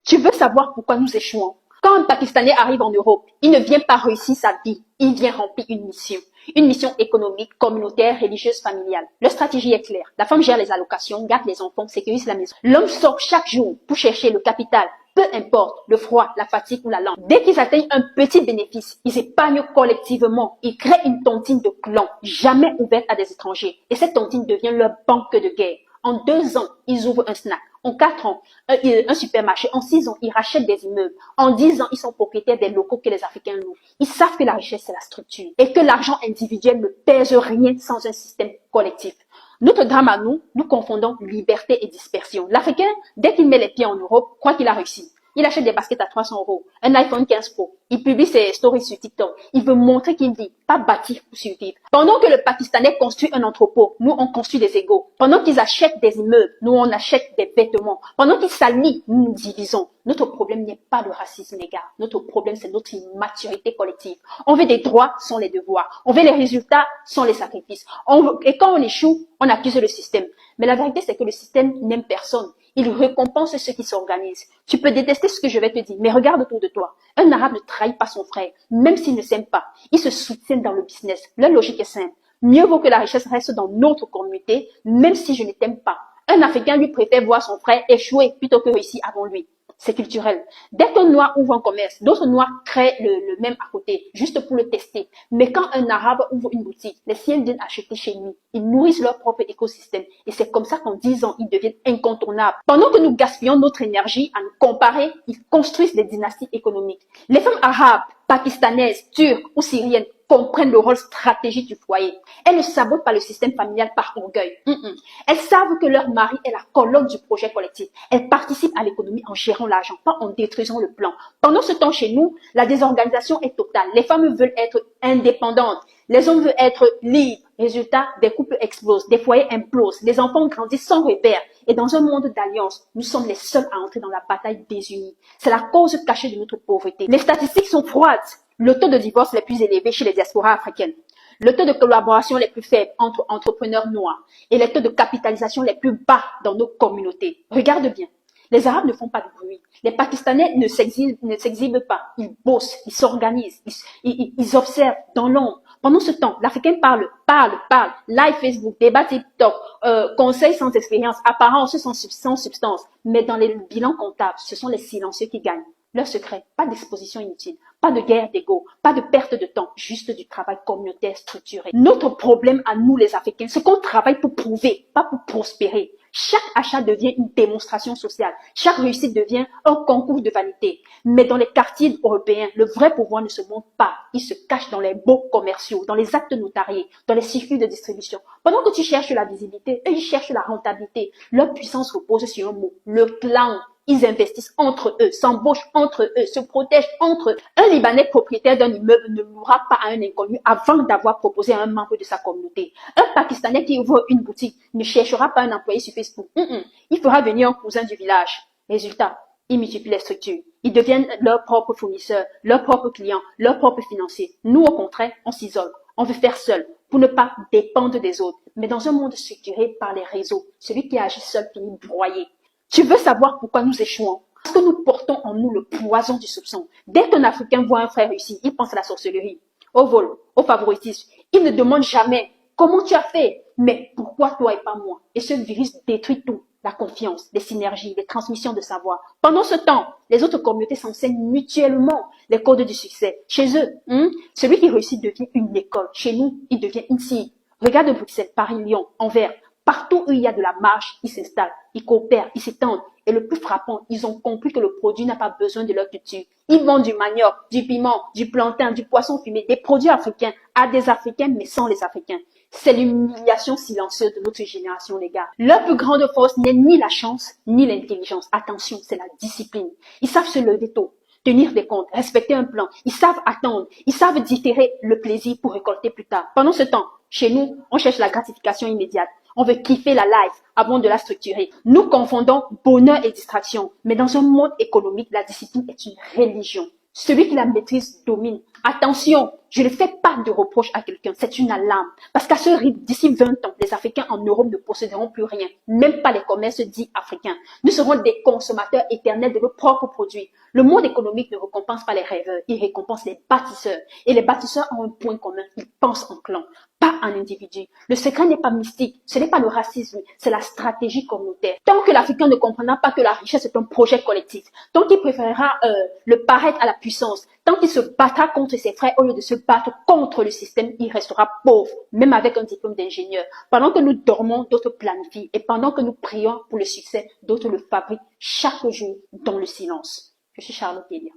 Tu veux savoir pourquoi nous échouons? Quand un Pakistanais arrive en Europe, il ne vient pas réussir sa vie, il vient remplir une mission. Une mission économique, communautaire, religieuse, familiale. Leur stratégie est claire. La femme gère les allocations, garde les enfants, sécurise la maison. L'homme sort chaque jour pour chercher le capital, peu importe le froid, la fatigue ou la langue. Dès qu'ils atteignent un petit bénéfice, ils épargnent collectivement. Ils créent une tontine de clan, jamais ouverte à des étrangers. Et cette tontine devient leur banque de guerre. En 2 ans, ils ouvrent un snack. En 4 ans, un supermarché. En 6 ans, ils rachètent des immeubles. En 10 ans, ils sont propriétaires des locaux que les Africains louent. Ils savent que la richesse, c'est la structure. Et que l'argent individuel ne pèse rien sans un système collectif. Notre drame à nous, nous confondons liberté et dispersion. L'Africain, dès qu'il met les pieds en Europe, croit qu'il a réussi. Il achète des baskets à 300 €, un iPhone 15 Pro. Il publie ses stories sur TikTok. Il veut montrer qu'il vit, pas bâtir pour survivre. Pendant que le Pakistanais construit un entrepôt, nous on construit des égos. Pendant qu'ils achètent des immeubles, nous on achète des vêtements. Pendant qu'ils s'allient, nous nous divisons. Notre problème n'est pas le racisme, les gars. Notre problème, c'est notre immaturité collective. On veut des droits sans les devoirs. On veut les résultats sans les sacrifices. Et quand on échoue, on accuse le système. Mais la vérité, c'est que le système n'aime personne. Il récompense ceux qui s'organisent. Tu peux détester ce que je vais te dire, mais regarde autour de toi. Un arabe ne trahit pas son frère, même s'il ne s'aime pas. Ils se soutiennent dans le business. Leur logique est simple. Mieux vaut que la richesse reste dans notre communauté, même si je ne t'aime pas. Un Africain lui préfère voir son frère échouer plutôt que réussir avant lui. C'est culturel. Dès qu'un noir ouvre un commerce, d'autres noirs créent le même à côté, juste pour le tester. Mais quand un arabe ouvre une boutique, les siens viennent acheter chez lui. Ils nourrissent leur propre écosystème. Et c'est comme ça qu'en 10 ans, ils deviennent incontournables. Pendant que nous gaspillons notre énergie à nous comparer, ils construisent des dynasties économiques. Les femmes arabes, pakistanaises, turques ou syriennes comprennent le rôle stratégique du foyer. Elles ne sabotent pas le système familial par orgueil. Elles savent que leur mari est la colonne du projet collectif. Elles participent à l'économie en gérant l'argent, pas en détruisant le plan. Pendant ce temps, chez nous, la désorganisation est totale. Les femmes veulent être indépendantes. Les hommes veulent être libres. Résultat, des couples explosent, des foyers implosent, les enfants grandissent sans repère. Et dans un monde d'alliance, nous sommes les seuls à entrer dans la bataille désunie. C'est la cause cachée de notre pauvreté. Les statistiques sont froides. Le taux de divorce est plus élevé chez les diasporas africaines. Le taux de collaboration est plus faible entre entrepreneurs noirs. Et les taux de capitalisation les plus bas dans nos communautés. Regarde bien. Les Arabes ne font pas de bruit. Les Pakistanais ne s'exhibent pas. Ils bossent, ils s'organisent, ils observent dans l'ombre. Pendant ce temps, l'Africain parle. Live Facebook, débat TikTok, conseils sans expérience, apparence sans substance. Mais dans les bilans comptables, ce sont les silencieux qui gagnent. Leur secret, pas d'exposition inutile, pas de guerre d'ego, pas de perte de temps, juste du travail communautaire structuré. Notre problème à nous les Africains, c'est qu'on travaille pour prouver, pas pour prospérer. Chaque achat devient une démonstration sociale. Chaque réussite devient un concours de vanité. Mais dans les quartiers européens, le vrai pouvoir ne se montre pas. Il se cache dans les baux commerciaux, dans les actes notariés, dans les circuits de distribution. Pendant que tu cherches la visibilité, eux, ils cherchent la rentabilité. Leur puissance repose sur un mot, le clan. Ils investissent entre eux, s'embauchent entre eux, se protègent entre eux. Un Libanais propriétaire d'un immeuble ne louera pas à un inconnu avant d'avoir proposé à un membre de sa communauté. Un Pakistanais qui ouvre une boutique ne cherchera pas un employé sur Facebook. Il fera venir un cousin du village. Résultat, ils multiplient les structures. Ils deviennent leurs propres fournisseurs, leurs propres clients, leurs propres financiers. Nous, au contraire, on s'isole. On veut faire seul pour ne pas dépendre des autres. Mais dans un monde structuré par les réseaux, celui qui agit seul finit broyé. Tu veux savoir pourquoi nous échouons? Parce que nous portons en nous le poison du soupçon. Dès qu'un Africain voit un frère réussir, il pense à la sorcellerie, au vol, au favoritisme. Il ne demande jamais comment tu as fait, mais pourquoi toi et pas moi? Et ce virus détruit tout. La confiance, les synergies, les transmissions de savoir. Pendant ce temps, les autres communautés s'enseignent mutuellement les codes du succès. Chez eux, celui qui réussit devient une école. Chez nous, il devient une cible. Regarde Bruxelles, Paris, Lyon, Anvers. Partout où il y a de la marge, ils s'installent, ils coopèrent, ils s'étendent. Et le plus frappant, ils ont compris que le produit n'a pas besoin de leur culture. Ils vendent du manioc, du piment, du plantain, du poisson fumé, des produits africains à des Africains, mais sans les Africains. C'est l'humiliation silencieuse de notre génération, les gars. Leur plus grande force n'est ni la chance, ni l'intelligence. Attention, c'est la discipline. Ils savent se lever tôt, tenir des comptes, respecter un plan. Ils savent attendre, ils savent différer le plaisir pour récolter plus tard. Pendant ce temps, chez nous, on cherche la gratification immédiate. On veut kiffer la life avant de la structurer. Nous confondons bonheur et distraction. Mais dans un monde économique, la discipline est une religion. Celui qui la maîtrise domine. Attention, je ne fais pas de reproche à quelqu'un, c'est une alarme. Parce qu'à ce rythme, d'ici 20 ans, les Africains en Europe ne posséderont plus rien, même pas les commerces dits africains. Nous serons des consommateurs éternels de nos propres produits. Le monde économique ne récompense pas les rêveurs, il récompense les bâtisseurs. Et les bâtisseurs ont un point commun, ils pensent en clan, pas en individu. Le secret n'est pas mystique, ce n'est pas le racisme, c'est la stratégie communautaire. Tant que l'Africain ne comprendra pas que la richesse est un projet collectif, tant qu'il préférera le paraître à la puissance, tant qu'il se battra contre ses frères au lieu de se battre contre le système, il restera pauvre, même avec un diplôme d'ingénieur. Pendant que nous dormons, d'autres planifient. Et pendant que nous prions pour le succès, d'autres le fabriquent chaque jour dans le silence. Je suis Charlotte Elia.